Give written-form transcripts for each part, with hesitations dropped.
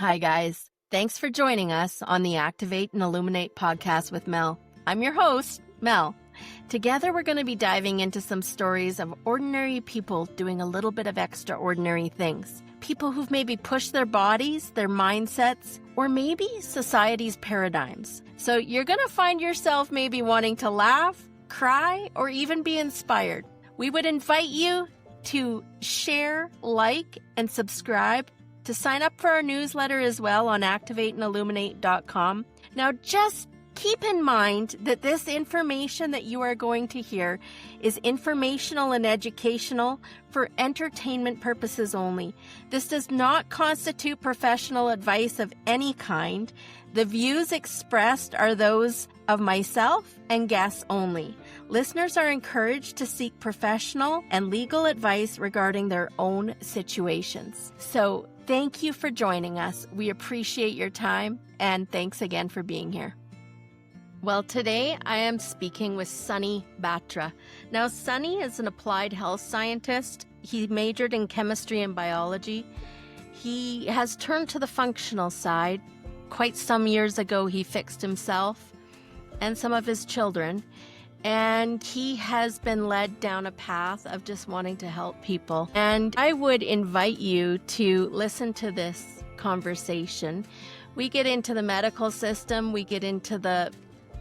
Hi, guys. Thanks for joining us on the Activate and Illuminate podcast with Mel. I'm your host, Mel. Together, we're going to be diving into some stories of ordinary people doing a little bit of extraordinary things. People who've maybe pushed their bodies, their mindsets, or maybe society's paradigms. So you're going to find yourself maybe wanting to laugh, cry, or even be inspired. We would invite you to share, like, and subscribe, to sign up for our newsletter as well on activateandilluminate.com. Now, just keep in mind that this information that you are going to hear is informational and educational for entertainment purposes only. This does not constitute professional advice of any kind. The views expressed are those of myself and guests only. Listeners are encouraged to seek professional and legal advice regarding their own situations. So, thank you for joining us. We appreciate your time, and thanks again for being here. Well, today I am speaking with Sonny Batra. Now, Sonny is an applied health scientist. He majored in chemistry and biology. He has turned to the functional side. Quite some years ago, he fixed himself and some of his children, and he has been led down a path of just wanting to help people. And I would invite you to listen to this conversation. We get into the medical system, we get into the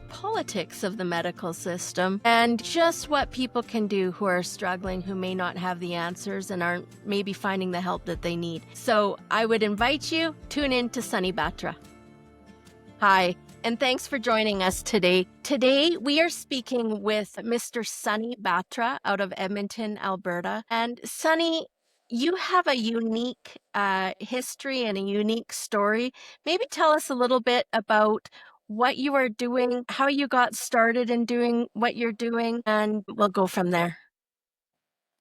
politics of the medical system, and just what people can do who are struggling, who may not have the answers and aren't maybe finding the help that they need. So I would invite you, tune in to Sonny Batra. Hi, and thanks for joining us today. Today, we are speaking with Mr. Sonny Batra out of Edmonton, Alberta. And Sonny, you have a unique history and a unique story. Maybe tell us a little bit about what you are doing, how you got started in doing what you're doing, and we'll go from there.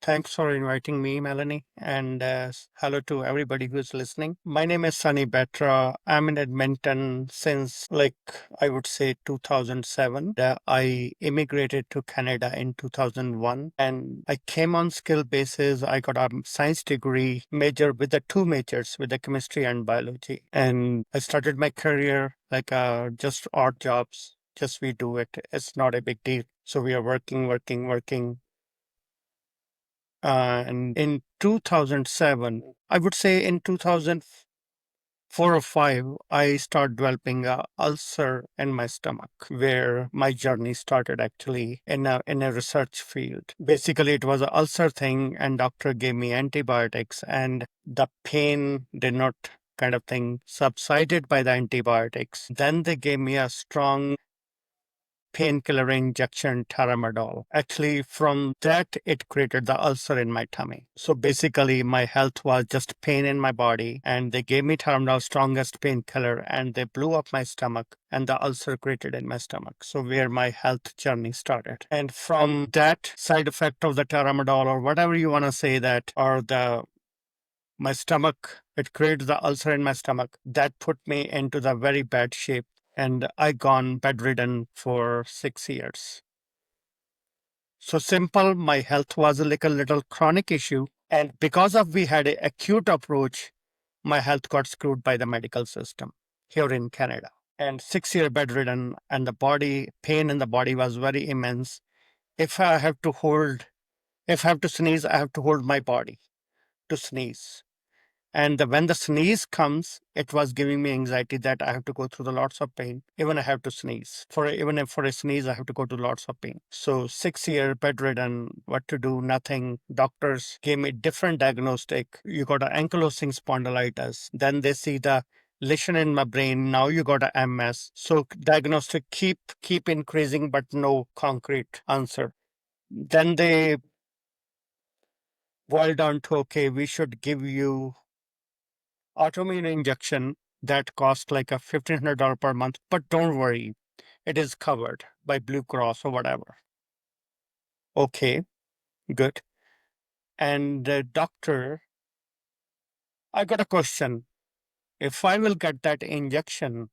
Thanks for inviting me, Melanie, and hello to everybody who's listening. My name is Sonny Batra. I'm in Edmonton since, I would say 2007. I immigrated to Canada in 2001, and I came on skill basis. I got a science degree major with the two majors, with the chemistry and biology. And I started my career just odd jobs. Just we do it. It's not a big deal. So we are working. And in 2007, I would say in 2004 or 5, I started developing a ulcer in my stomach, where my journey started actually in a research field. Basically, it was an ulcer thing, and doctor gave me antibiotics, and the pain did not kind of thing subsided by the antibiotics. Then they gave me a strong painkiller injection, tramadol. Actually, from that, it created the ulcer in my tummy. So basically, my health was just pain in my body, and they gave me tramadol, strongest painkiller, and they blew up my stomach, and the ulcer created in my stomach. So where my health journey started. And from that side effect of the tramadol, or whatever you want to say that, or my stomach, it created the ulcer in my stomach. That put me into the very bad shape. And I gone bedridden for 6 years. So simple, my health was a little chronic issue. And because of we had an acute approach, my health got screwed by the medical system here in Canada. And 6 year bedridden, and the pain in the body was very immense. If I have to sneeze, I have to hold my body to sneeze. And when the sneeze comes, it was giving me anxiety that I have to go through the lots of pain. Even I have to sneeze. Even if for a sneeze, I have to go to lots of pain. So 6 year bedridden, what to do? Nothing. Doctors gave me different diagnostic. You got an ankylosing spondylitis. Then they see the lesion in my brain. Now you got a MS. So diagnostic keep increasing, but no concrete answer. Then they boiled down to, okay, we should give you autoimmune injection that costs like a $1,500 per month, but don't worry, it is covered by Blue Cross or whatever. Okay, good. And doctor, I got a question. If I will get that injection,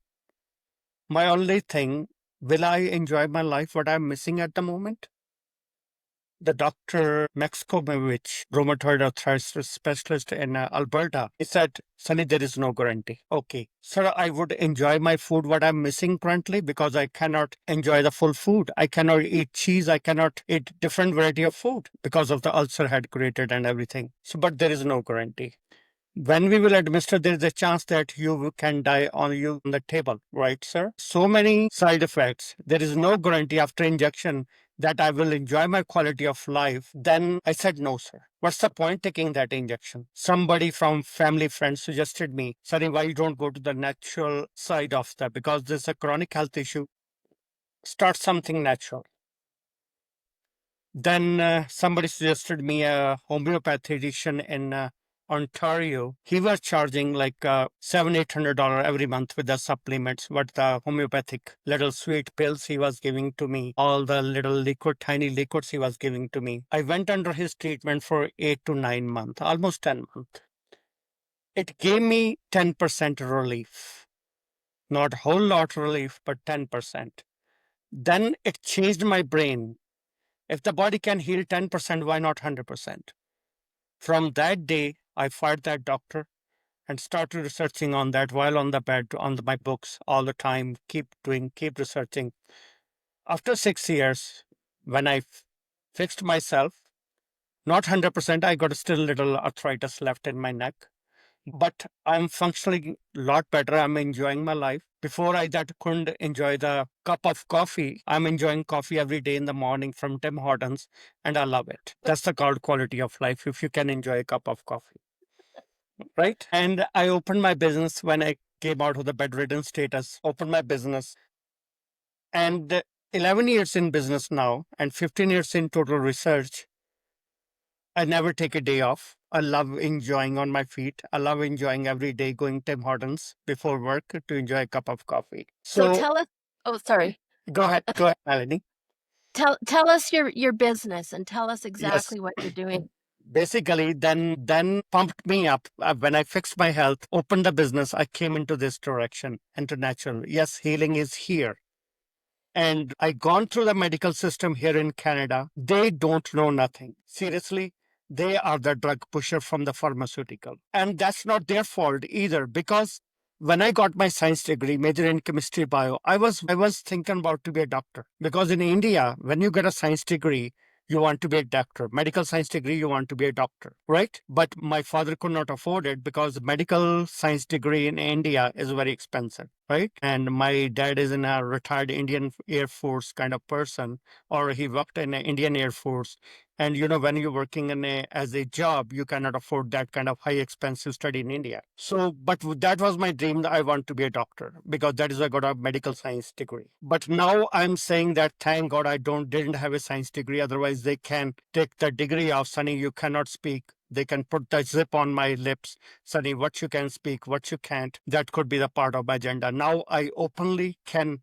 my only thing, will I enjoy my life, what I'm missing at the moment? The doctor Maxkomovich, rheumatoid arthritis specialist in Alberta, he said, Sunny, there is no guarantee. Okay. Sir, I would enjoy my food, what I'm missing currently, because I cannot enjoy the full food. I cannot eat cheese. I cannot eat different variety of food because of the ulcer had created and everything. So, but there is no guarantee. When we will administer, there is a chance that you can die on the table, right, sir? So many side effects. There is no guarantee after injection that I will enjoy my quality of life. Then I said, no, sir. What's the point taking that injection? Somebody from family friends suggested me, sorry, why you don't go to the natural side of that? Because there's a chronic health issue. Start something natural. Then somebody suggested me a homeopathy in Ontario. He was charging like $700-800 every month with the supplements, what the homeopathic little sweet pills he was giving to me, all the little liquid, tiny liquids he was giving to me. I went under his treatment for 8 to 9 months, almost 10 months. It gave me 10% relief, not a whole lot relief, but 10%. Then it changed my brain. If the body can heal 10%, why not 100%? From that day, I fired that doctor and started researching on that while on the bed, my books all the time, keep doing, keep researching. After 6 years, when I fixed myself, not 100%, I got still little arthritis left in my neck, but I'm functioning a lot better. I'm enjoying my life. Before I that couldn't enjoy the cup of coffee. I'm enjoying coffee every day in the morning from Tim Hortons, and I love it. That's the called quality of life if you can enjoy a cup of coffee, right? And I opened my business when I came out of the bedridden status, opened my business, and 11 years in business now and 15 years in total research. I never take a day off. I love enjoying on my feet. I love enjoying every day going Tim Hortons before work to enjoy a cup of coffee. So So tell us, oh, sorry. go ahead, Melanie. Tell us your business and tell us Yes. exactly what you're doing. Basically, then pumped me up when I fixed my health, opened the business. I came into this direction, into natural. Yes, healing is here. And I gone through the medical system here in Canada. They don't know nothing. Seriously, they are the drug pusher from the pharmaceutical. And that's not their fault either, because when I got my science degree, major in chemistry bio, I was thinking about to be a doctor. Because in India, when you get a science degree, you want to be a doctor. Medical science degree, you want to be a doctor, right? But my father could not afford it because medical science degree in India is very expensive, right? And my dad is in a retired Indian Air Force kind of person, or he worked in the Indian Air Force. And when you're working as a job, you cannot afford that kind of high expensive study in India. So, but that was my dream that I want to be a doctor because that is I got a medical science degree. But now I'm saying that thank God I didn't have a science degree. Otherwise, they can take the degree of Sunny. You cannot speak. They can put the zip on my lips. Sunny, what you can speak, what you can't. That could be the part of my agenda. Now I openly can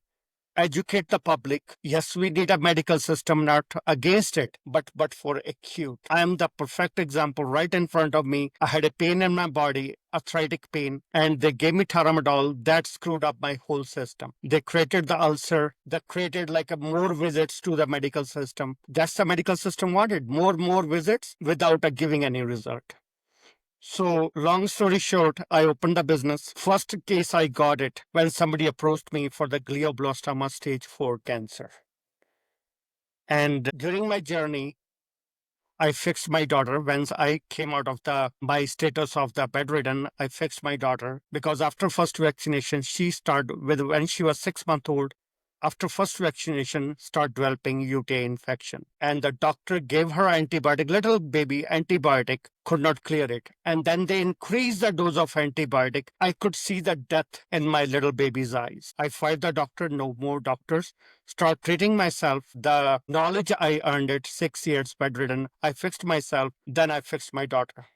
educate the public. Yes, we need a medical system, not against it, but for acute. I am the perfect example right in front of me. I had a pain in my body, arthritic pain, and they gave me Tramadol. That screwed up my whole system. They created the ulcer, that created like a more visits to the medical system. That's the medical system wanted, more visits without giving any result. So, long story short, I opened the business. First case I got it when somebody approached me for the glioblastoma stage 4 cancer. And during my journey, I fixed my daughter. Once I came out of my status of the bedridden, I fixed my daughter because after first vaccination, she started with when she was 6 months old. After first vaccination, start developing UTI infection, and the doctor gave her antibiotic. Little baby antibiotic could not clear it, and then they increased the dose of antibiotic. I could see the death in my little baby's eyes. I fired the doctor. No more doctors. Start treating myself. The knowledge I earned it 6 years bedridden. I fixed myself. Then I fixed my daughter.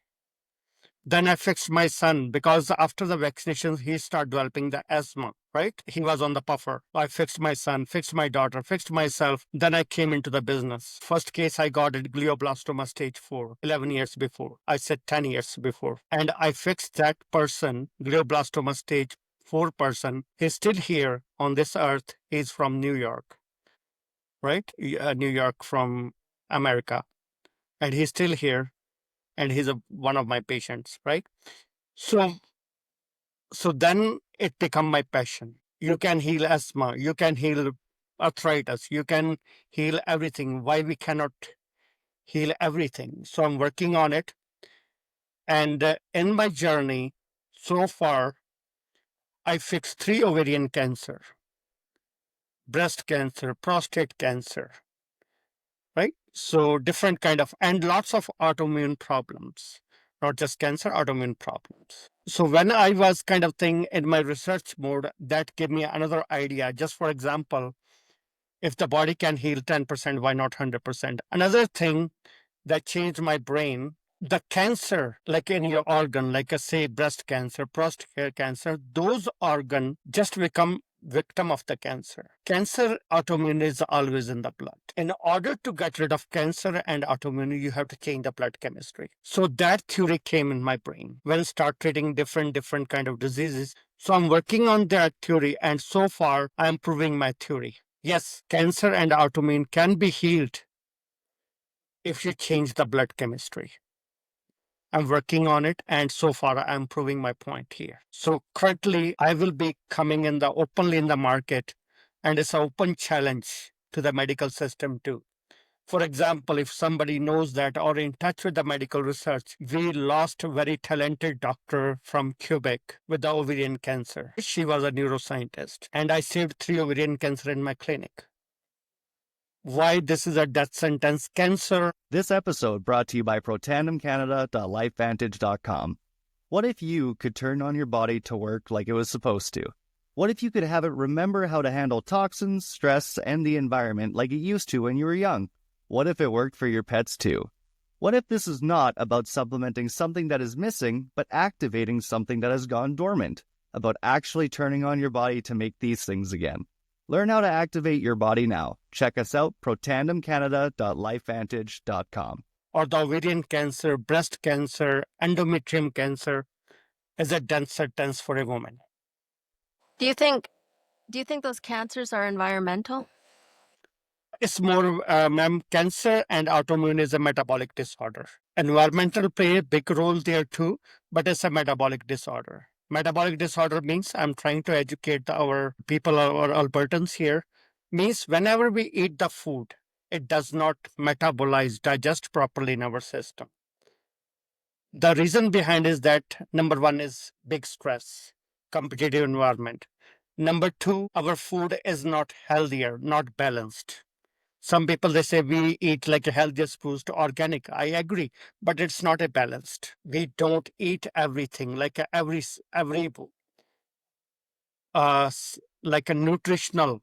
Then I fixed my son because after the vaccinations, he started developing the asthma, right? He was on the puffer. I fixed my son, fixed my daughter, fixed myself. Then I came into the business. First case I got it, glioblastoma stage 4, 11 years before. I said 10 years before. And I fixed that person, glioblastoma stage 4 person. He's still here on this earth. He's from New York, right? New York from America, and he's still here, and he's one of my patients, right? So, so then it become my passion. You can heal asthma, you can heal arthritis, you can heal everything. Why we cannot heal everything? So I'm working on it, and in my journey so far, I fixed 3 ovarian cancer, breast cancer, prostate cancer, right? So different kind of, and lots of autoimmune problems, not just cancer, autoimmune problems. So when I was kind of thing in my research mode, that gave me another idea. Just for example, if the body can heal 10%, why not 100%? Another thing that changed my brain, the cancer, like in your organ, like I say, breast cancer, prostate cancer, those organ just become victim of the cancer. Cancer autoimmune is always in the blood. In order to get rid of cancer and autoimmune, you have to change the blood chemistry. So that theory came in my brain when I start treating different kind of diseases. So I'm working on that theory, and so far I'm proving my theory. Yes, cancer and autoimmune can be healed if you change the blood chemistry. I'm working on it, and so far I'm proving my point here. So currently I will be coming in the openly in the market, and it's an open challenge to the medical system too. For example, if somebody knows that or in touch with the medical research, we lost a very talented doctor from Quebec with the ovarian cancer. She was a neuroscientist, and I saved 3 ovarian cancer in my clinic. Why this is a death sentence? Cancer. This episode brought to you by protandemcanada.lifevantage.com. What if you could turn on your body to work like it was supposed to? What if you could have it remember how to handle toxins, stress, and the environment like it used to when you were young? What if it worked for your pets too? What if this is not about supplementing something that is missing, but activating something that has gone dormant? About actually turning on your body to make these things again. Learn how to activate your body now. Check us out, protandemcanada.lifevantage.com. Or the ovarian cancer, breast cancer, endometrium cancer is a death sentence for a woman. Do you think those cancers are environmental? It's more, ma'am, cancer and autoimmune is a metabolic disorder. Environmental play a big role there too, but it's a metabolic disorder. Metabolic disorder means I'm trying to educate our people, our Albertans here, means whenever we eat the food, it does not metabolize, digest properly in our system. The reason behind is that number one is big stress, competitive environment. Number two, our food is not healthier, not balanced. Some people they say we eat like a healthiest foods to organic. I agree, but it's not a balanced. We don't eat everything like every like a nutritional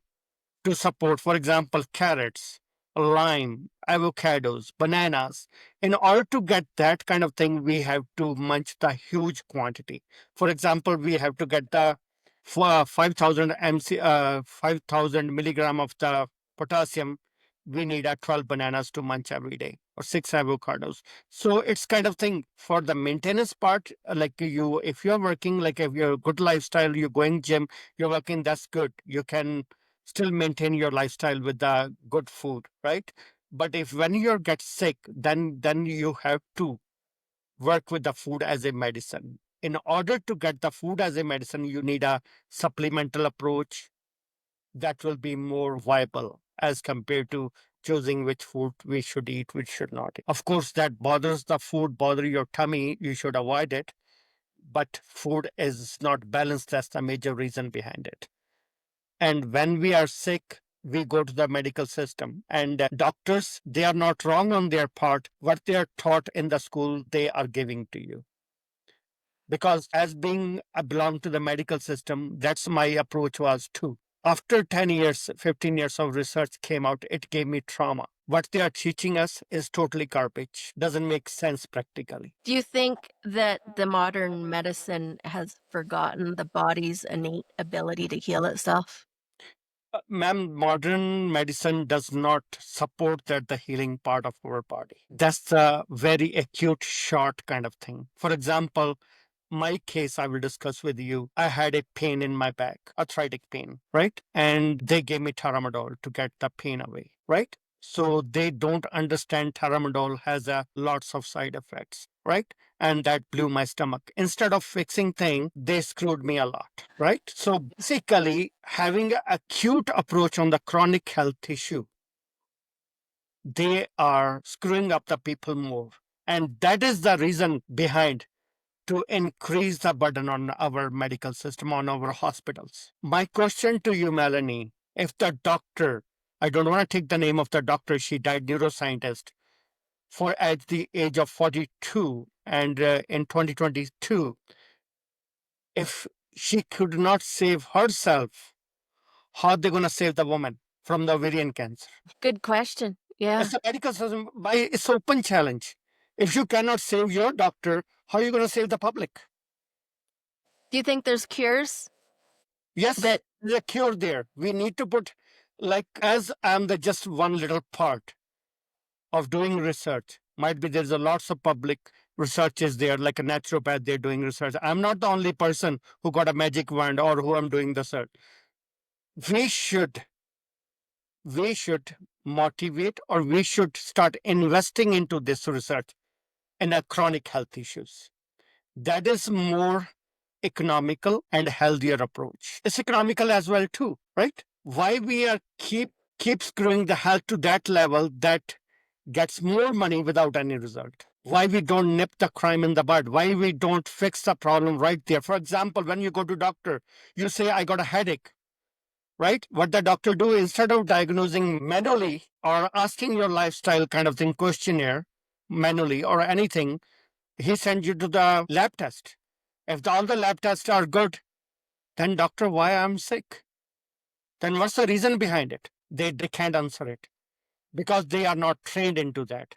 to support. For example, carrots, lime, avocados, bananas. In order to get that kind of thing, we have to munch the huge quantity. For example, we have to get the 5,000 milligram of the potassium. We need 12 bananas to munch every day or 6 avocados. So it's kind of thing for the maintenance part. Like you, if you're working, like if you're a good lifestyle, you're going gym, you're working, that's good. You can still maintain your lifestyle with the good food, right? But if when you get sick, then you have to work with the food as a medicine. In order to get the food as a medicine, you need a supplemental approach that will be more viable as compared to choosing which food we should eat, which should not eat. Of course, that bothers the food, bother your tummy, you should avoid it. But food is not balanced. That's the major reason behind it. And when we are sick, we go to the medical system. And doctors, they are not wrong on their part. What they are taught in the school, they are giving to you. Because as being I belong to the medical system, that's my approach was too. After 10 years, 15 years of research came out, it gave me trauma. What they are teaching us is totally garbage. Doesn't make sense practically. Do you think that the modern medicine has forgotten the body's innate ability to heal itself? Ma'am, modern medicine does not support that the healing part of our body. That's a very acute, short kind of thing. For example, my case I will discuss with you. I had a pain in my back, arthritic pain, right? And they gave me tramadol to get the pain away, right? So they don't understand tramadol has lots of side effects, right? And that blew my stomach. Instead of fixing things, they screwed me a lot, right? So basically, having an acute approach on the chronic health issue, they are screwing up the people more. And that is the reason behind to increase the burden on our medical system, on our hospitals. My question to you, Melanie, if the doctor, I don't want to take the name of the doctor, she died, neuroscientist, for at the age of 42 and in 2022, if she could not save herself, how are they going to save the woman from the ovarian cancer? Good question. Yeah. It's a medical system, by it's open challenge. If you cannot save your doctor, how are you going to save the public? Do you think there's cures? Yes, That there's a cure there. We need to put, like, as I'm the just one little part of doing research. Might be there's a lots of public researches there, like a naturopath, they're doing research. I'm not the only person who got a magic wand or who I'm doing the search. We should, we should motivate, or we should start investing into this research in a chronic health issues. That is more economical and healthier approach. It's economical as well too, right? Why we are keep screwing the health to that level that gets more money without any result? Why we don't nip the crime in the bud? Why we don't fix the problem right there? For example, when you go to doctor, you say, I got a headache, right? What the doctor do, instead of diagnosing manually or asking your lifestyle kind of thing questionnaire manually or anything, he sends you to the lab test. If all the lab tests are good, then doctor, why I'm sick? Then what's the reason behind it? They can't answer it because they are not trained into that.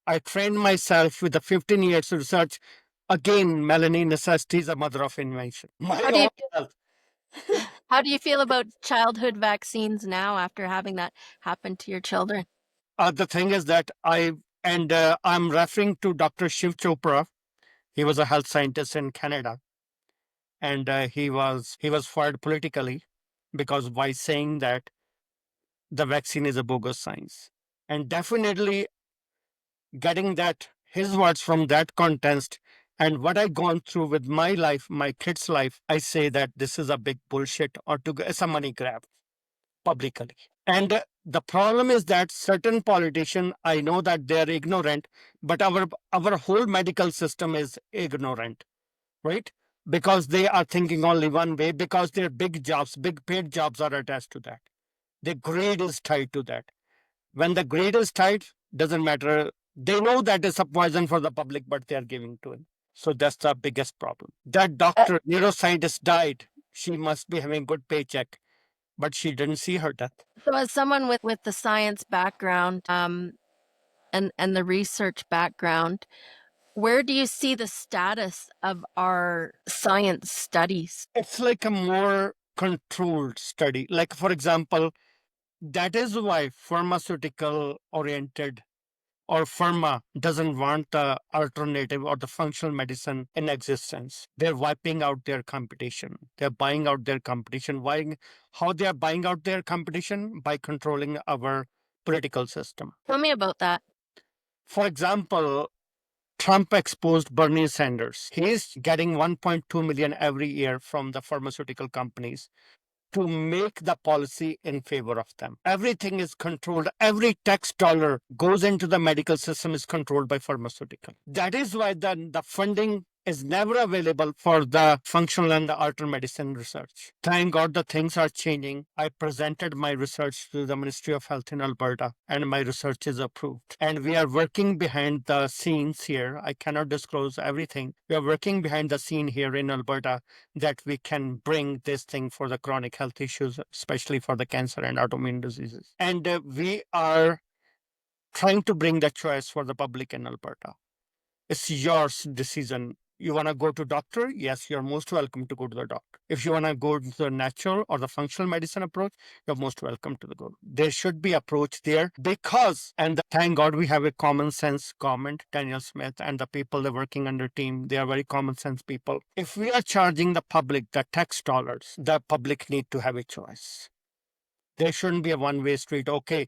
I trained myself with the 15 years of research. Again, Melanie, necessity is a mother of invention. My how do you own health. how do you feel about childhood vaccines now after having that happen to your children? The thing is that I'm referring to Dr. Shiv Chopra. He was a health scientist in Canada, and he was fired politically because by saying that the vaccine is a bogus science. And definitely getting that his words from that context and what I gone through with my life, my kids' life, I say that this is a big bullshit or it's a money grab publicly. And the problem is that certain politicians, I know that they're ignorant, but our whole medical system is ignorant, right? Because they are thinking only one way, because their big jobs, big paid jobs are attached to that. The grade is tied to that. When the grade is tight, doesn't matter. They know that it's a poison for the public, but they are giving to it. So that's the biggest problem. That doctor, neuroscientist died. She must be having good paycheck, but she didn't see her death. So as someone with the science background and the research background, where do you see the status of our science studies? It's like a more controlled study. Like, for example, that is why pharmaceutical oriented or pharma doesn't want the alternative or the functional medicine in existence. They're wiping out their competition. They're buying out their competition. Why? How they are buying out their competition? By controlling our political system. Tell me about that. For example, Trump exposed Bernie Sanders. He is getting 1.2 million every year from the pharmaceutical companies to make the policy in favor of them. Everything is controlled. Every tax dollar goes into the medical system is controlled by pharmaceutical. That is why the funding is never available for the functional and the alternate medicine research. Thank God the things are changing. I presented my research to the Ministry of Health in Alberta and my research is approved. And we are working behind the scenes here. I cannot disclose everything. We are working behind the scene here in Alberta that we can bring this thing for the chronic health issues, especially for the cancer and autoimmune diseases. And we are trying to bring the choice for the public in Alberta. It's your decision. You want to go to doctor? Yes, you're most welcome to go to the doctor. If you want to go to the natural or the functional medicine approach, you're most welcome to the go. There should be approach there because, and thank God we have a common sense government, Daniel Smith and the people that are working under team, they are very common sense people. If we are charging the public the tax dollars, the public need to have a choice. There shouldn't be a one-way street. Okay,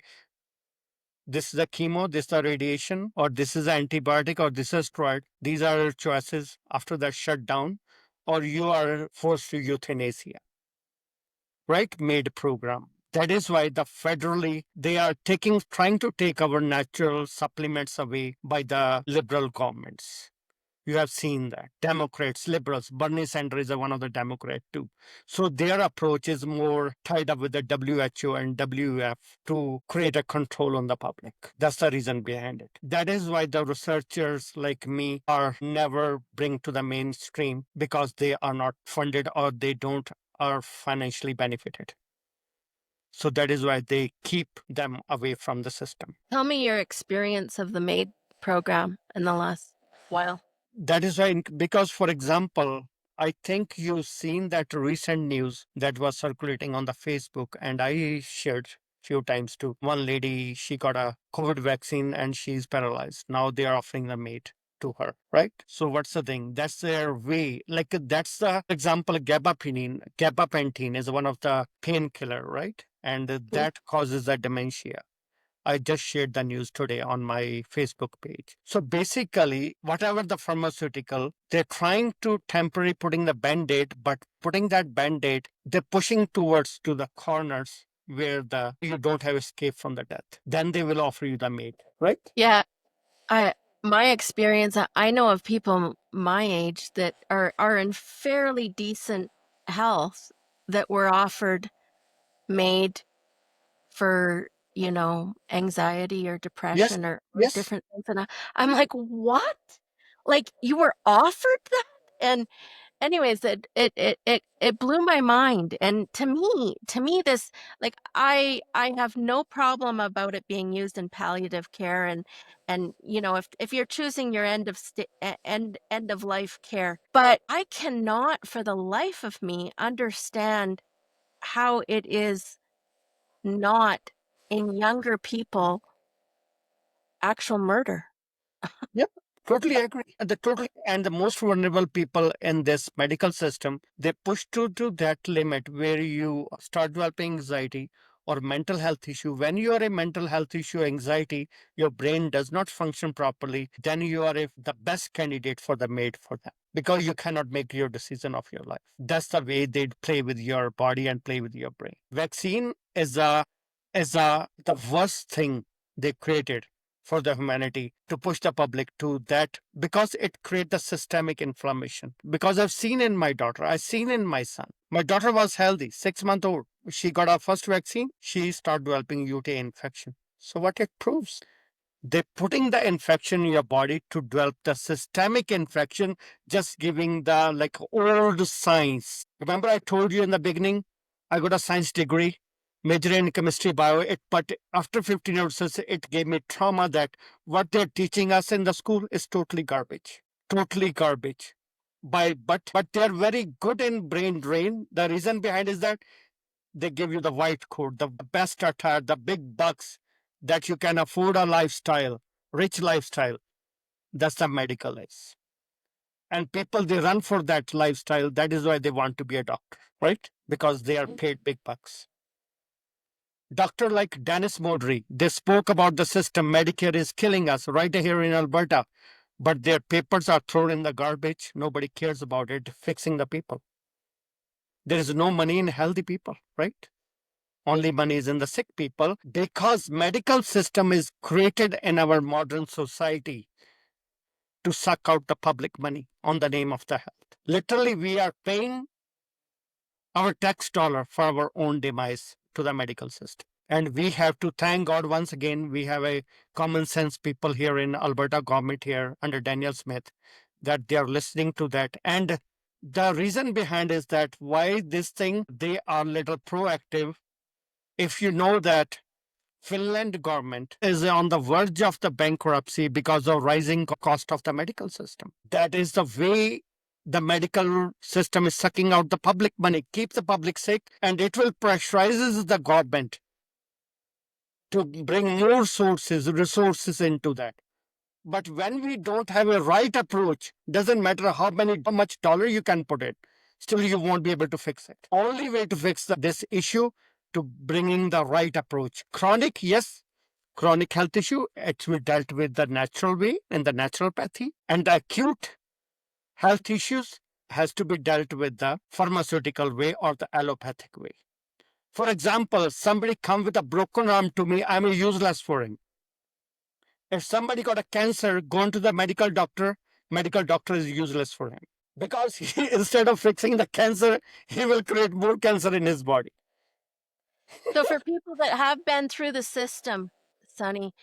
This is a chemo, this is a radiation, or this is an antibiotic, or this is steroid. These are your choices. After that, shut down, or you are forced to euthanasia, right? MAID program. That is why the federally, they are trying to take our natural supplements away by the liberal governments. You have seen that. Democrats, liberals, Bernie Sanders is one of the Democrats too. So their approach is more tied up with the WHO and WF to create a control on the public. That's the reason behind it. That is why the researchers like me are never bring to the mainstream, because they are not funded or they don't are financially benefited. So that is why they keep them away from the system. Tell me your experience of the MAID program in the last while. That is why, because, for example, I think you've seen that recent news that was circulating on the Facebook, and I shared few times too. One lady, she got a COVID vaccine and she's paralyzed. Now they are offering the mate to her, right? So what's the thing? That's their way. Like that's the example. Gabapentin is one of the painkiller, right? And that causes the dementia. I just shared the news today on my Facebook page. So basically, whatever the pharmaceutical, they're trying to temporarily putting the band-aid, but putting that band-aid, they're pushing towards to the corners where you don't have escape from the death. Then they will offer you the mate, right? Yeah, my experience, I know of people my age that are in fairly decent health that were offered MAID for, anxiety or Yes, depression or yes. different things. And I'm like, what? Like you were offered that? And anyways, it blew my mind. And to me, this, like, I have no problem about it being used in palliative care, and if you're choosing your end of life care, but I cannot for the life of me understand how it is not in younger people actual murder. Yep, totally agree. And the most vulnerable people in this medical system, they push to that limit where you start developing anxiety or mental health issue. When you are a mental health issue, anxiety, your brain does not function properly, then you are the best candidate for the mate for that, because you cannot make your decision of your life. That's the way they play with your body and play with your brain. Vaccine is the worst thing they created for the humanity, to push the public to that, because it creates the systemic inflammation. Because I've seen in my daughter, I've seen in my son. My daughter was healthy, 6 months old. She got her first vaccine. She started developing UTI infection. So what it proves? They're putting the infection in your body to develop the systemic infection, just giving the old science. Remember I told you in the beginning, I got a science degree, major in chemistry, bio, but after 15 years, it gave me trauma that what they're teaching us in the school is totally garbage. Totally garbage. But they're very good in brain drain. The reason behind is that they give you the white coat, the best attire, the big bucks, that you can afford a lifestyle, rich lifestyle. That's the medical life. And people, they run for that lifestyle. That is why they want to be a doctor, right? Because they are paid big bucks. Doctor like Dennis Modry, they spoke about the system. Medicare is killing us right here in Alberta. But their papers are thrown in the garbage. Nobody cares about it, fixing the people. There is no money in healthy people, right? Only money is in the sick people, because medical system is created in our modern society to suck out the public money on the name of the health. Literally, we are paying our tax dollar for our own demise to the medical system. And we have to thank God once again, we have a common sense people here in Alberta government here under Daniel Smith, that they are listening to that. And the reason behind is that why this thing, they are little proactive. If you know that Finland government is on the verge of the bankruptcy because of rising cost of the medical system. That is the way the medical system is sucking out the public money, keep the public sick, and it will pressurize the government to bring more resources into that. But when we don't have a right approach, doesn't matter how much dollar you can put it, still you won't be able to fix it. Only way to fix this issue, to bringing the right approach. Chronic, yes, chronic health issue, it will be dealt with the natural way in the naturopathy, and the acute health issues has to be dealt with the pharmaceutical way or the allopathic way. For example, somebody come with a broken arm to me, I'm useless for him. If somebody got a cancer, gone to the medical doctor is useless for him. Because instead of fixing the cancer, he will create more cancer in his body. So for people that have been through the system, Sonny,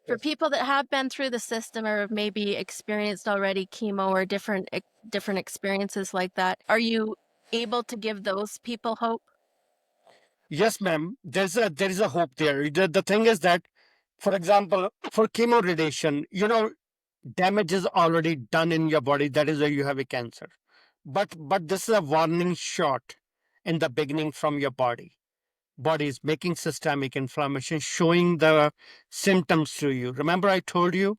for people that have been through the system or have maybe experienced already chemo or different experiences like that, are you able to give those people hope? Yes, ma'am. There is a hope there. The thing is that, for example, for chemo radiation, damage is already done in your body. That is why you have a cancer. But this is a warning shot in the beginning from your body. Body is making systemic inflammation, showing the symptoms to you. Remember, I told you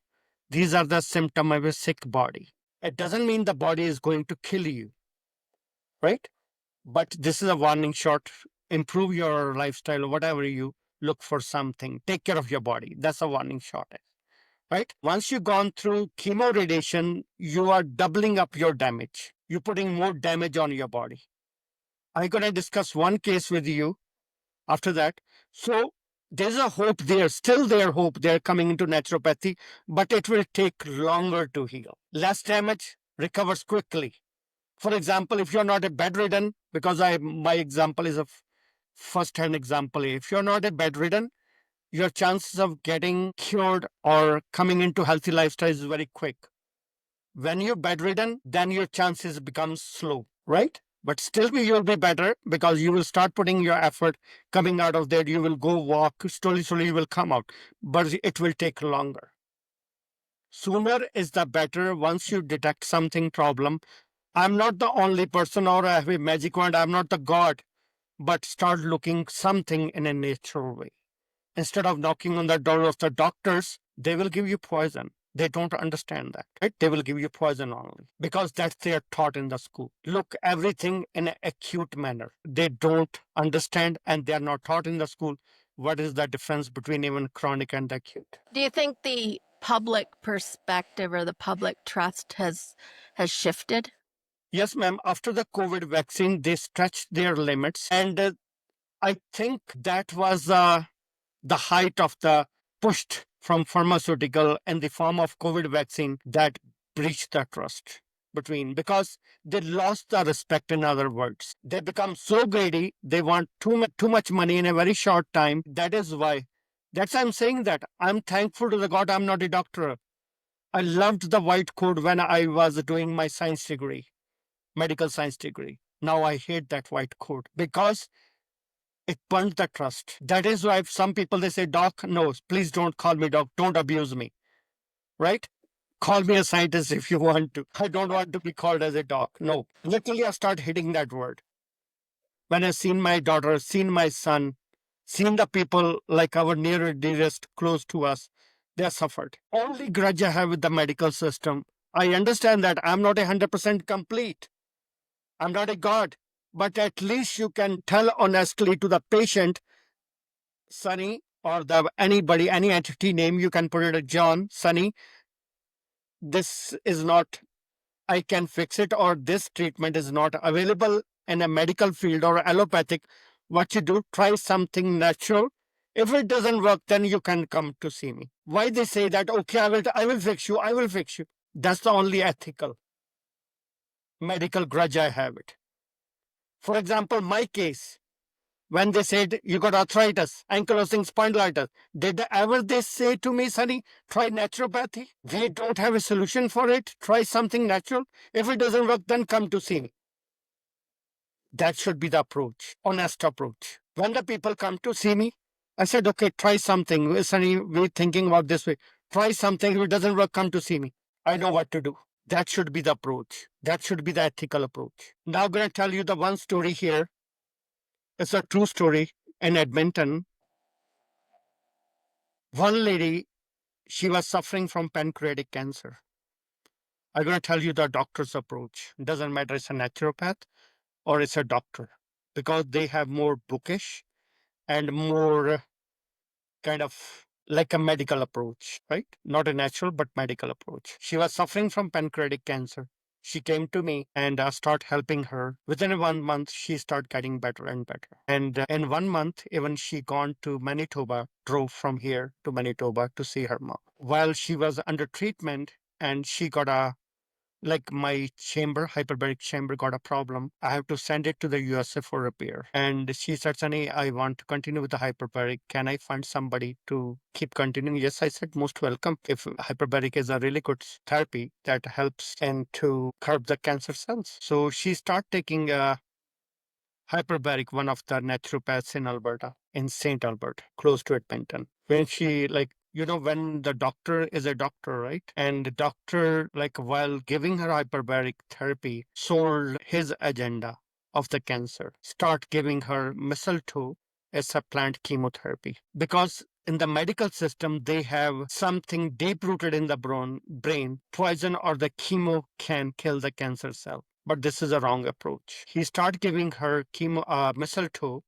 these are the symptoms of a sick body. It doesn't mean the body is going to kill you, right? But this is a warning shot. Improve your lifestyle, whatever you look for something. Take care of your body. That's a warning shot, right? Once you've gone through chemo radiation, you are doubling up your damage. You're putting more damage on your body. I'm going to discuss one case with you after that. So there's a hope there, still there hope there coming into naturopathy, but it will take longer to heal. Less damage, recovers quickly. For example, if you're not a bedridden, because my example is a first-hand example. If you're not a bedridden, your chances of getting cured or coming into healthy lifestyle is very quick. When you're bedridden, then your chances become slow, right? But still you'll be better because you will start putting your effort coming out of there. You will go walk, slowly you will come out, but it will take longer. Sooner is the better once you detect something problem. I'm not the only person or I have a magic wand. I'm not the God, but start looking something in a natural way. Instead of knocking on the door of the doctors, they will give you poison. They don't understand that, right? They will give you poison only because that's they are taught in the school. Look, everything in an acute manner. They don't understand and they are not taught in the school. What is the difference between even chronic and acute? Do you think the public perspective or the public trust has shifted? Yes, ma'am. After the COVID vaccine, they stretched their limits. And I think that was the height of the pushed from pharmaceutical in the form of COVID vaccine that breached the trust between because they lost the respect. In other words, they become so greedy. They want too much money in a very short time. That is why. That's why I'm saying that I'm thankful to the God I'm not a doctor. I loved the white coat when I was doing my science degree, medical science degree. Now I hate that white coat because it burnt the trust. That is why some people they say, Doc, no, please don't call me doc. Don't abuse me. Right? Call me a scientist if you want to. I don't want to be called as a doc. No. Literally, I start hitting that word. When I seen my daughter, seen my son, seen the people like our near and dearest close to us, they suffered. Only grudge I have with the medical system. I understand that I'm not 100% complete. I'm not a god. But at least you can tell honestly to the patient, Sonny, or anybody, any entity name, you can put it at John, Sonny, this is not, I can fix it, or this treatment is not available in a medical field or allopathic. What you do, try something natural. If it doesn't work, then you can come to see me. Why they say that, okay, I will fix you, I will fix you. That's the only ethical medical grudge I have it. For example, my case, when they said you got arthritis, ankylosing spondylitis, did ever they say to me, Sonny, try naturopathy? We don't have a solution for it. Try something natural. If it doesn't work, then come to see me. That should be the approach, honest approach. When the people come to see me, I said, okay, try something. Sonny, we're thinking about this way. Try something. If it doesn't work, come to see me. I know what to do. That should be the approach. That should be the ethical approach. Now I'm going to tell you the one story here. It's a true story in Edmonton. One lady, she was suffering from pancreatic cancer. I'm going to tell you the doctor's approach. It doesn't matter it's a naturopath or it's a doctor because they have more bookish and more kind of like a medical approach, right? Not a natural, but medical approach. She was suffering from pancreatic cancer. She came to me and I start helping her. Within 1 month, she started getting better and better. And in 1 month, even she gone to Manitoba, drove from here to Manitoba to see her mom. While she was under treatment and she got a like my chamber, hyperbaric chamber got a problem. I have to send it to the USA for repair. And she said, Sunny, I want to continue with the hyperbaric. Can I find somebody to keep continuing? Yes, I said, most welcome. If hyperbaric is a really good therapy that helps and to curb the cancer cells. So she started taking hyperbaric, one of the naturopaths in Alberta, in St. Albert, close to Edmonton. When she when the doctor is a doctor, right? And the doctor, while giving her hyperbaric therapy, sold his agenda of the cancer, start giving her mistletoe as a plant chemotherapy. Because in the medical system, they have something deep rooted in the brain, poison or the chemo can kill the cancer cell. But this is a wrong approach. He started giving her mistletoe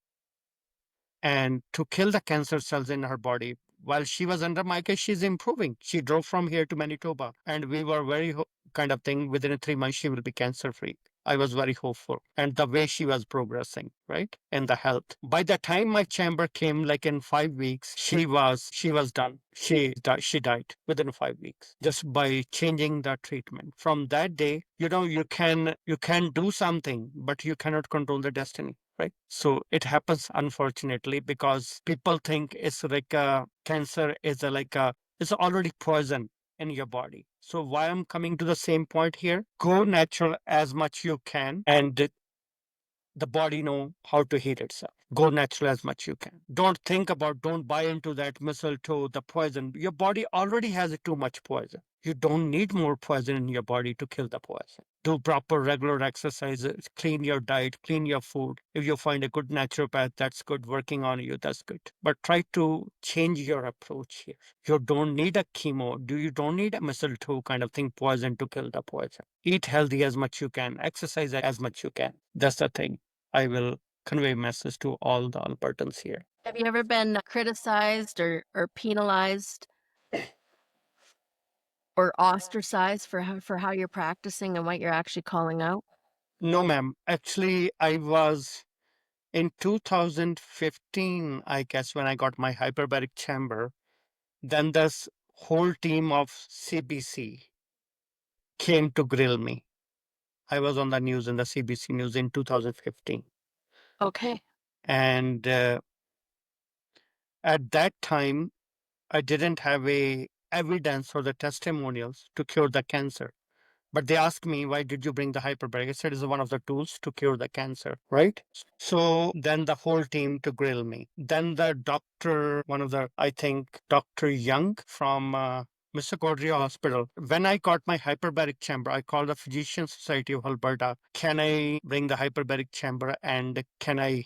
and to kill the cancer cells in her body. While she was under my care, she's improving. She drove from here to Manitoba, and we were very kind of thing. Within 3 months, she will be cancer free. I was very hopeful, and the way she was progressing, right, in the health. By the time my chamber came, like in 5 weeks, she was done. She died within 5 weeks just by changing the treatment. From that day, you can do something, but you cannot control the destiny. Right. So it happens, unfortunately, because people think it's like cancer is it's already poison in your body. So why I'm coming to the same point here, go natural as much you can, and the body know how to heal itself. Go natural as much you can. Don't buy into that mistletoe, the poison. Your body already has too much poison. You don't need more poison in your body to kill the poison. Do proper regular exercises, clean your diet, clean your food. If you find a good naturopath, that's good. Working on you, that's good. But try to change your approach here. You don't need a chemo. You don't need a mistletoe kind of thing, poison to kill the poison. Eat healthy as much you can. Exercise as much you can. That's the thing. I will convey message to all the Albertans here. Have you ever been criticized or penalized or ostracized for how you're practicing and what you're actually calling out? No, ma'am. Actually, I was in 2015, I guess, when I got my hyperbaric chamber. Then this whole team of CBC came to grill me. I was on the news in the CBC news in 2015. Okay. And at that time, I didn't have a evidence or the testimonials to cure the cancer. But they asked me, why did you bring the hyperbaric? I said, it's one of the tools to cure the cancer, right? So then the whole team to grill me. Then the doctor, I think, Dr. Young from Misericordia Hospital. When I got my hyperbaric chamber, I called the Physician Society of Alberta. Can I bring the hyperbaric chamber and can I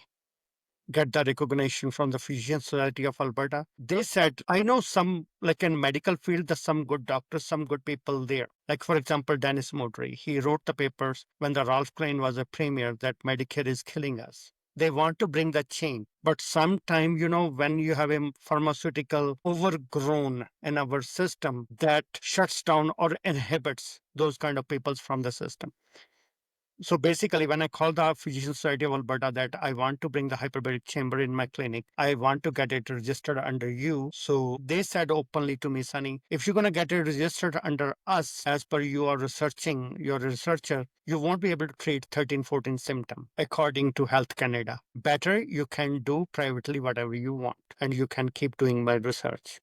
get the recognition from the Physician Society of Alberta? They said, I know some, like in medical field, there's some good doctors, some good people there. Like, for example, Dennis Modry. He wrote the papers when the Ralph Klein was a premier that Medicare is killing us. They want to bring the change. But sometime, when you have a pharmaceutical overgrown in our system that shuts down or inhibits those kind of people from the system. So basically, when I called the Physician Society of Alberta that I want to bring the hyperbaric chamber in my clinic, I want to get it registered under you. So they said openly to me, Sunny, if you're going to get it registered under us, as per you are researching, you're a researcher, you won't be able to treat 13, 14 symptoms according to Health Canada. Better you can do privately whatever you want, and you can keep doing my research.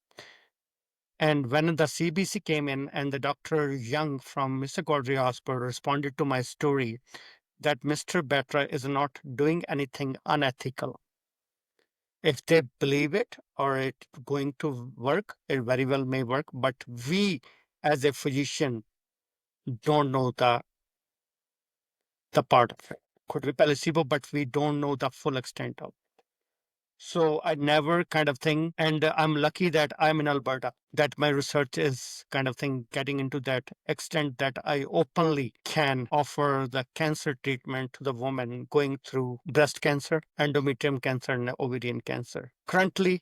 And when the CBC came in and the Dr. Young from Misericordia Hospital responded to my story that Mr. Batra is not doing anything unethical. If they believe it or it's going to work, it very well may work. But we as a physician don't know the part of it. Could be placebo, but we don't know the full extent of it. So I never kind of thing, and I'm lucky that I'm in Alberta, that my research is kind of thing getting into that extent that I openly can offer the cancer treatment to the woman going through breast cancer, endometrium cancer, and ovarian cancer. Currently,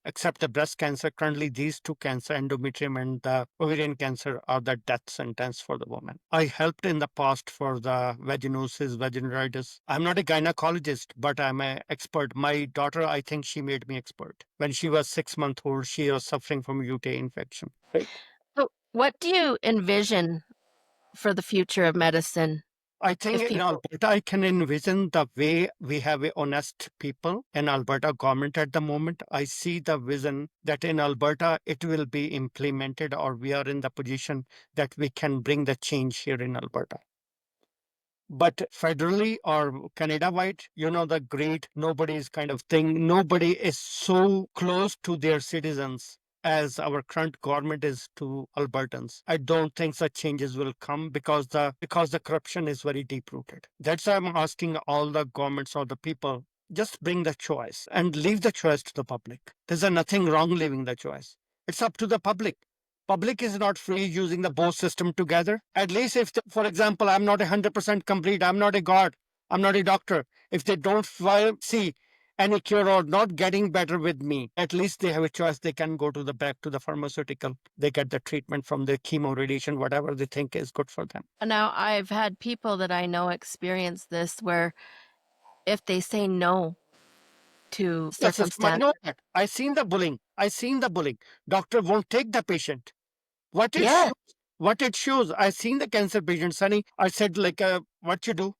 except the breast cancer. Currently, these two cancer, endometrium and the ovarian cancer, are the death sentence for the woman. I helped in the past for the vaginosis, vaginitis. I'm not a gynecologist, but I'm an expert. My daughter, I think she made me expert. When she was 6 months old, she was suffering from UTI infection. Right. So, what do you envision for the future of medicine? I think in Alberta, I can envision the way we have a honest people in Alberta government at the moment. I see the vision that in Alberta, it will be implemented, or we are in the position that we can bring the change here in Alberta. But federally or Canada-wide, the great nobody's kind of thing. Nobody is so close to their citizens as our current government is to Albertans. I don't think such changes will come because the corruption is very deep rooted. That's why I'm asking all the governments or the people, just bring the choice and leave the choice to the public. There's nothing wrong leaving the choice. It's up to the public. Public is not free using the both system together. At least if, for example, I'm not 100% complete, I'm not a god, I'm not a doctor. If they don't see any cure or not getting better with me, at least they have a choice. They can go to the back to the pharmaceutical. They get the treatment from the chemo, radiation, whatever they think is good for them. Now, I've had people that I know experience this where if they say no to circumstance. I know that. I seen the bullying. Doctor won't take the patient. What it shows, I seen the cancer patient, Sonny. I said, what you do?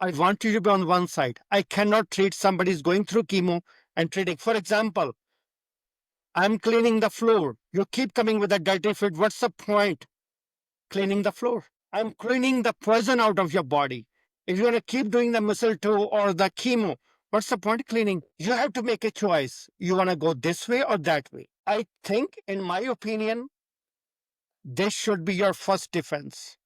I want you to be on one side. I cannot treat somebody who's going through chemo and treating. For example, I'm cleaning the floor. You keep coming with a dirty food. What's the point? Cleaning the floor. I'm cleaning the poison out of your body. If you want to keep doing the mistletoe or the chemo, what's the point of cleaning? You have to make a choice. You want to go this way or that way. I think, in my opinion, this should be your first defense.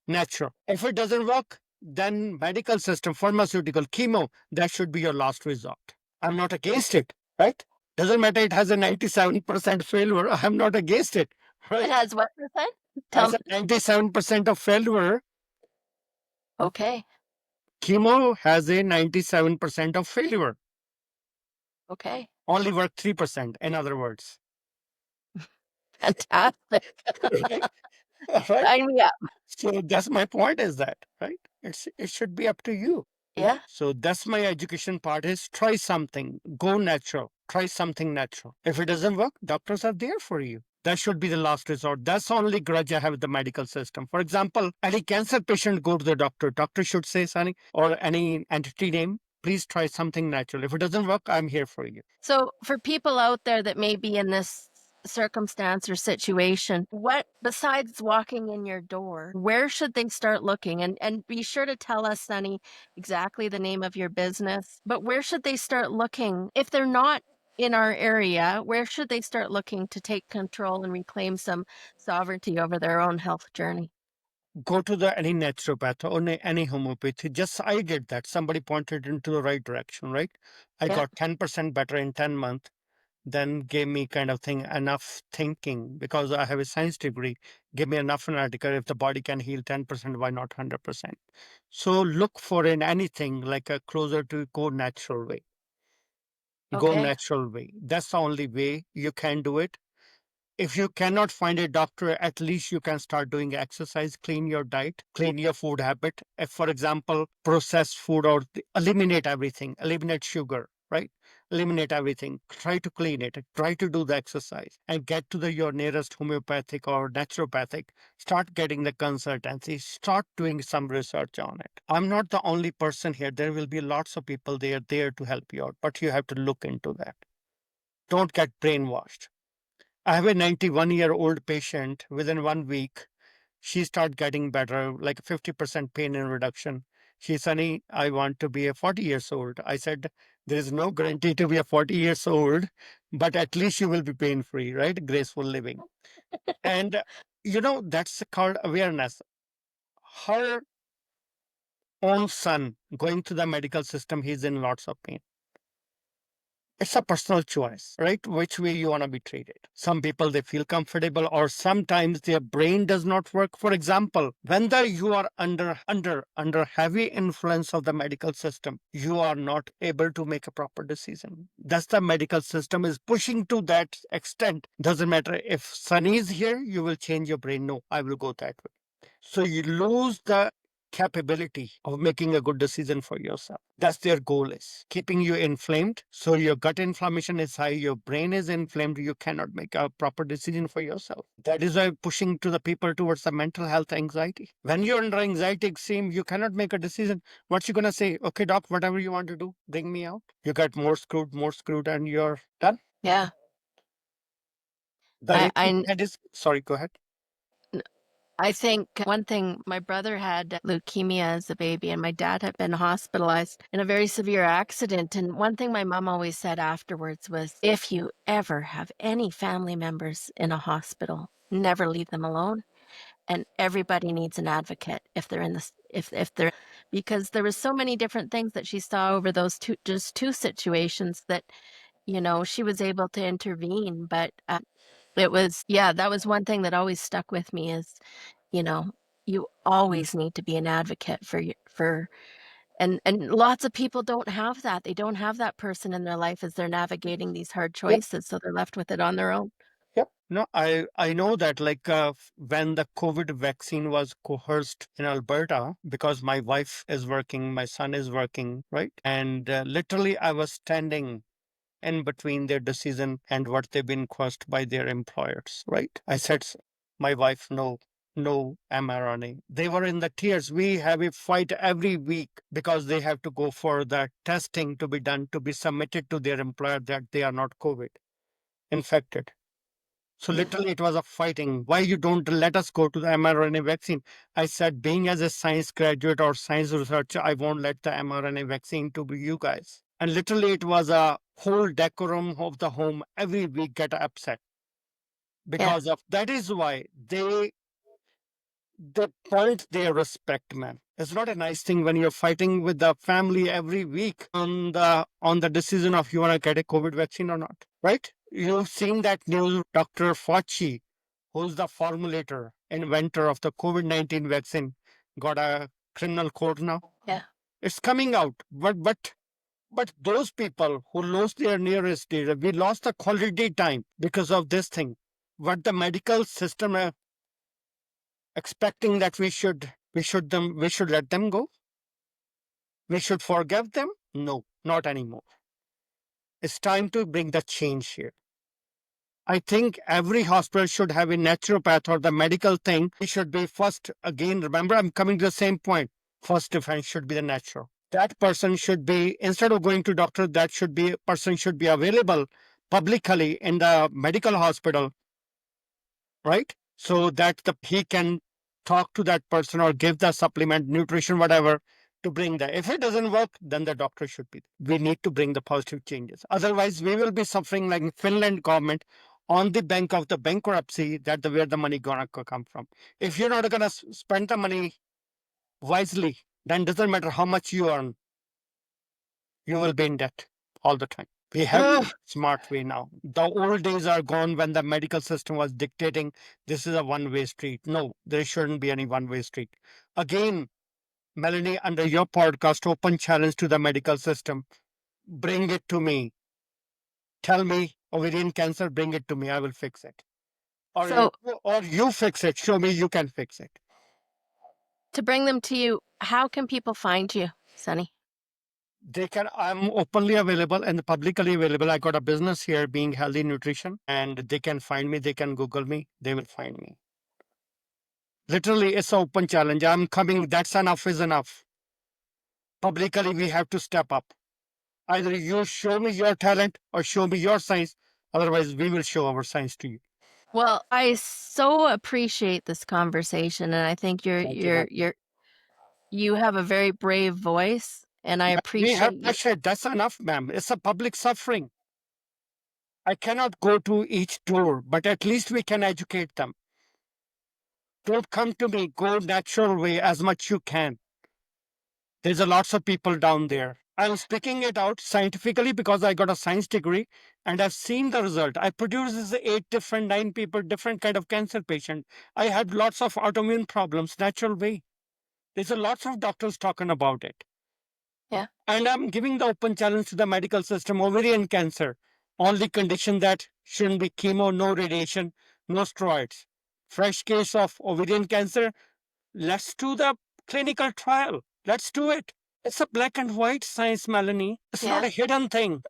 Natural. If it doesn't work, then medical system, pharmaceutical, chemo, that should be your last resort. I'm not against it, right? Doesn't matter, it has a 97% failure. I'm not against it. Right? It has what percent? Has a 97% of failure. Okay. Chemo has a 97% of failure. Okay. Only work 3%, in other words. Fantastic. Right? Sign me up. So that's my point, is that, right? It should be up to you. Yeah. So that's my education part, is try something, go natural, try something natural. If it doesn't work, doctors are there for you. That should be the last resort. That's the only grudge I have with the medical system. For example, any cancer patient go to the doctor. Doctor should say, Sonny, or any entity name, please try something natural. If it doesn't work, I'm here for you. So for people out there that may be in this circumstance or situation, what, besides walking in your door, where should they start looking? And be sure to tell us, Sonny, exactly the name of your business. But where should they start looking? If they're not in our area, where should they start looking to take control and reclaim some sovereignty over their own health journey? Go to any naturopath or any homeopathy. Just I did that. Somebody pointed into the right direction, right? I got 10% better in 10 months. Then gave me kind of enough thinking, because I have a science degree, give me enough article. If the body can heal 10%, why not 100%? So look for anything like a closer to go natural way. Go natural way. That's the only way you can do it. If you cannot find a doctor, at least you can start doing exercise, clean your diet, clean your food habit. If, for example, processed food, or eliminate everything, eliminate sugar, right? Eliminate everything. Try to clean it. Try to do the exercise and get to your nearest homeopathic or naturopathic. Start getting the consultancy. Start doing some research on it. I'm not the only person here. There will be lots of people there to help you out, but you have to look into that. Don't get brainwashed. I have a 91-year-old patient. Within 1 week, she started getting better, like 50% pain and reduction. She said, Sonny, I want to be a 40 years old. I said, there is no guarantee to be a 40 years old, but at least you will be pain-free, right? Graceful living. And, that's called awareness. Her own son going to the medical system, he's in lots of pain. It's a personal choice, right? Which way you want to be treated. Some people, they feel comfortable, or sometimes their brain does not work. For example, when you are under heavy influence of the medical system, you are not able to make a proper decision. That's the medical system is pushing to that extent. Doesn't matter if Sunny is here, you will change your brain. No, I will go that way. So you lose the capability of making a good decision for yourself. That's their goal is keeping you inflamed. So your gut inflammation is high, your brain is inflamed, you cannot make a proper decision for yourself. That is why pushing to the people towards the mental health anxiety. When you're under anxiety extreme, you cannot make a decision. What you gonna say? Okay, doc, whatever you want to do, bring me out. You get more screwed, and you're done. Yeah. The I, reason I that is sorry, go ahead. I think one thing, my brother had leukemia as a baby, and my dad had been hospitalized in a very severe accident. And one thing my mom always said afterwards was, if you ever have any family members in a hospital, never leave them alone. And everybody needs an advocate if they're in this, if they're, because there was so many different things that she saw over those two situations that, she was able to intervene. But it was, yeah, that was one thing that always stuck with me is, you know, you always need to be an advocate and lots of people don't have that. They don't have that person in their life as they're navigating these hard choices, so they're left with it on their own. Yep. No, I know that when the COVID vaccine was coerced in Alberta, because my wife is working, my son is working, right? And literally I was standing in between their decision and what they've been coerced by their employers, right? I said, my wife, no, no mRNA. They were in the tears. We have a fight every week because they have to go for the testing to be done, to be submitted to their employer that they are not COVID infected. So literally it was a fighting. Why you don't let us go to the mRNA vaccine? I said, being as a science graduate or science researcher, I won't let the mRNA vaccine to be you guys. And literally it was a whole decorum of the home every week get upset because of that is why they point their respect, man. It's not a nice thing when you're fighting with the family every week on the decision of you want to get a COVID vaccine or not, right? You've seen that news, Dr. Fauci, who's the formulator, inventor of the COVID-19 vaccine, got a criminal court now. Yeah. It's coming out, but those people who lost their nearest dear, we lost the quality time because of this thing. What the medical system expecting that we should let them go? We should forgive them? No, not anymore. It's time to bring the change here. I think every hospital should have a naturopath or the medical thing. It should be first, again, remember, I'm coming to the same point. First defense should be the natural. That person should be, instead of going to doctor, person should be available publicly in the medical hospital, right? So that he can talk to that person or give the supplement, nutrition, whatever, to bring that. If it doesn't work, then the doctor should be. We need to bring the positive changes. Otherwise, we will be suffering like Finland government on the bank of the bankruptcy, where the money gonna come from. If you're not gonna spend the money wisely, then doesn't matter how much you earn, you will be in debt all the time. We have a smart way now. The old days are gone when the medical system was dictating this is a one-way street. No, there shouldn't be any one-way street. Again, Melanie, under your podcast, open challenge to the medical system. Bring it to me. Tell me ovarian cancer, bring it to me. I will fix it. Or you fix it. Show me you can fix it. To bring them to you, how can people find you, Sonny? I'm openly available and publicly available. I got a business here, Being Healthy Nutrition, and they can find me. They can Google me. They will find me. Literally, it's an open challenge. I'm coming. That's enough is enough. Publicly, we have to step up. Either you show me your talent or show me your science. Otherwise, we will show our science to you. Well, I so appreciate this conversation, and I think you have a very brave voice, and I We have appreciate you. that's enough, ma'am. It's a public suffering. I cannot go to each door, but at least we can educate them. Don't come to me. Go natural way as much you can. There's a lots of people down there. I'm speaking it out scientifically because I got a science degree and I've seen the result. I produced this 9 people, different kind of cancer patient. I had lots of autoimmune problems, natural way. There's a lots of doctors talking about it. Yeah. And I'm giving the open challenge to the medical system, ovarian cancer. Only condition that shouldn't be chemo, no radiation, no steroids. Fresh case of ovarian cancer. Let's do the clinical trial. Let's do it. It's a black and white science, Melanie. It's not a hidden thing.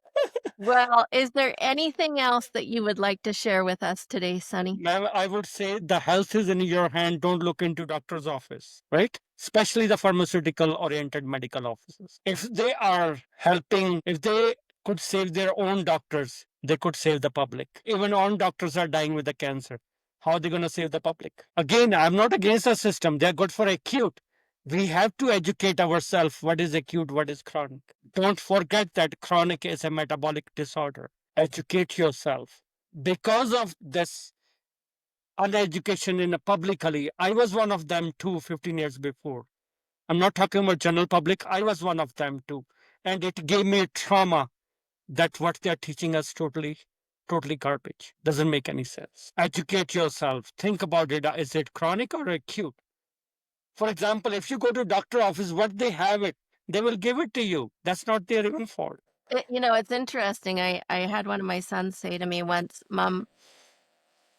Well, is there anything else that you would like to share with us today, Sonny? Ma'am, I would say the health is in your hand. Don't look into doctor's office, right? Especially the pharmaceutical oriented medical offices. If they are helping, if they could save their own doctors, they could save the public. Even own doctors are dying with the cancer. How are they going to save the public? Again, I'm not against the system. They're good for acute. We have to educate ourselves what is acute, what is chronic. Don't forget that chronic is a metabolic disorder. Educate yourself. Because of this uneducation in a publicly, I was one of them too 15 years before. I'm not talking about general public. I was one of them too. And it gave me trauma that what they're teaching us totally garbage. Doesn't make any sense. Educate yourself. Think about it. Is it chronic or acute? For example, if you go to doctor office, what they have it, they will give it to you. That's not their even fault. It's interesting. I had one of my sons say to me once, Mom,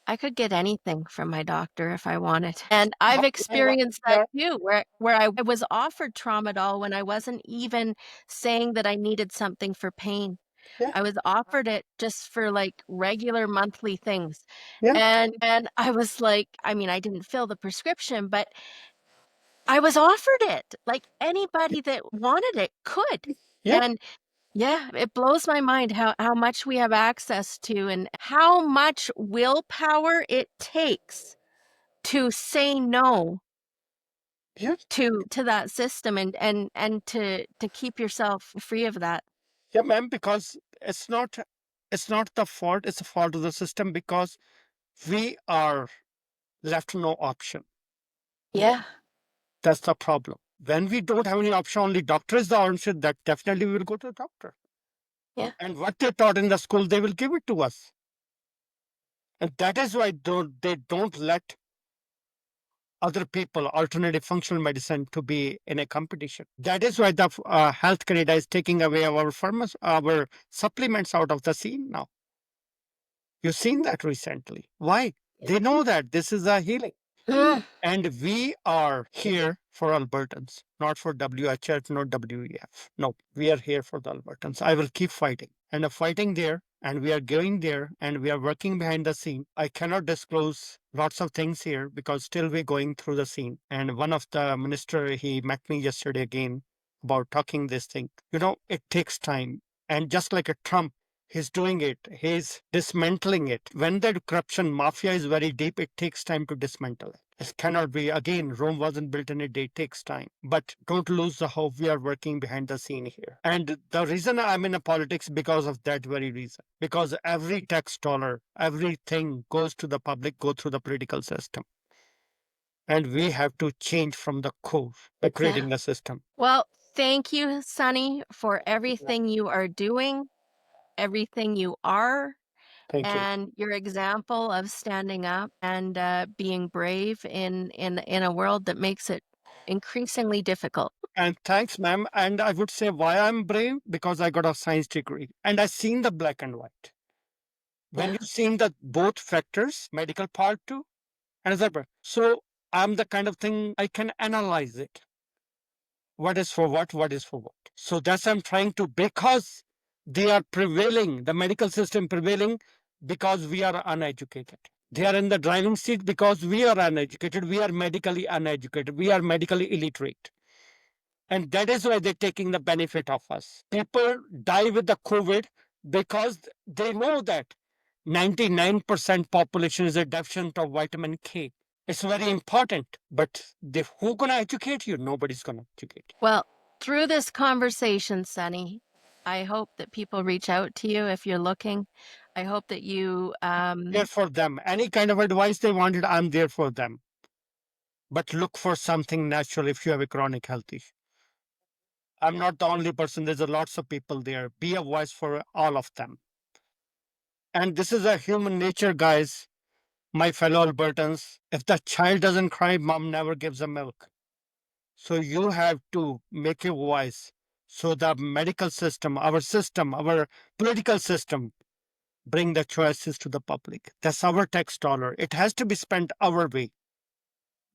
I could get anything from my doctor if I wanted. And I've experienced that too, where I was offered Tramadol when I wasn't even saying that I needed something for pain. Yeah. I was offered it just for like regular monthly things. Yeah. And I was like, I mean, I didn't fill the prescription, but I was offered it. Like anybody that wanted it could. Yeah. And yeah, it blows my mind how much we have access to and how much willpower it takes to say no Yeah. to that system and to keep yourself free of that. Yeah, ma'am, because it's not the fault, it's a fault of the system because we are left no option. Yeah. That's the problem. When we don't have any option, only doctor is the answer, that definitely we will go to the doctor. Yeah. And what they taught in the school, they will give it to us. And that is why they don't let other people, alternative functional medicine, to be in a competition. That is why the Health Canada is taking away our our supplements out of the scene now. You've seen that recently. Why? They know that this is a healing. And we are here for Albertans, not for WHF, not WEF. No, we are here for the Albertans. I will keep fighting. And I'm fighting there, and we are going there, and we are working behind the scene. I cannot disclose lots of things here because still we're going through the scene. And one of the minister, he met me yesterday again about talking this thing. It takes time. And just like a Trump, he's doing it. He's dismantling it. When the corruption mafia is very deep, it takes time to dismantle it. It cannot be. Again, Rome wasn't built in a day. It takes time. But don't lose the hope. We are working behind the scene here. And the reason I'm in a politics because of that very reason. Because every tax dollar, everything goes to the public, go through the political system. And we have to change from the core by creating a system. Well, thank you, Sonny, for everything you are doing, everything you are, Thank you. and your example of standing up and being brave in a world that makes it increasingly difficult. And thanks, ma'am. And I would say why I'm brave, because I got a science degree and I've seen the black and white. When you've seen the both factors, medical part too, and other part. So I'm the kind of thing I can analyze it. What is for what is for what. So that's I'm trying to, because they are prevailing, the medical system prevailing because we are uneducated. They are in the driving seat because we are uneducated. We are medically uneducated. We are medically illiterate. And that is why they're taking the benefit of us. People die with the COVID because they know that 99% population is a deficient of vitamin K. It's very important, but who gonna educate you? Nobody's gonna educate you. Well, through this conversation, Sonny, I hope that people reach out to you if you're looking. I hope that you There for them. Any kind of advice they wanted, I'm there for them. But look for something natural if you have a chronic health issue. I'm not the only person. There's a lots of people there. Be a voice for all of them. And this is a human nature, guys, my fellow Albertans. If the child doesn't cry, mom never gives a milk. So you have to make your voice so the medical system, our political system, bring the choices to the public. That's our tax dollar. It has to be spent our way,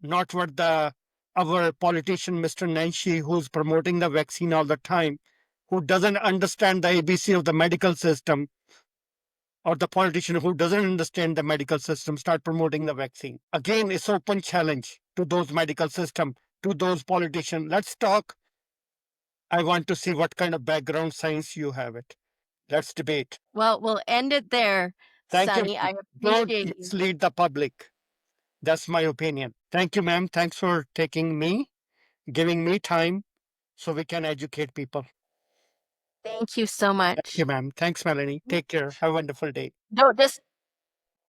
not what our politician, Mr. Nancy, who's promoting the vaccine all the time, who doesn't understand the ABC of the medical system, or the politician who doesn't understand the medical system start promoting the vaccine. Again, it's open challenge to those medical system, to those politicians. Let's talk. I want to see what kind of background science you have it. Let's debate. Well, we'll end it there, Thank you. Sonny. I Don't appreciate you. mislead the public. That's my opinion. Thank you, ma'am. Thanks for taking me, giving me time so we can educate people. Thank you so much. Thank you, ma'am. Thanks, Melanie. Take care. Have a wonderful day. No, just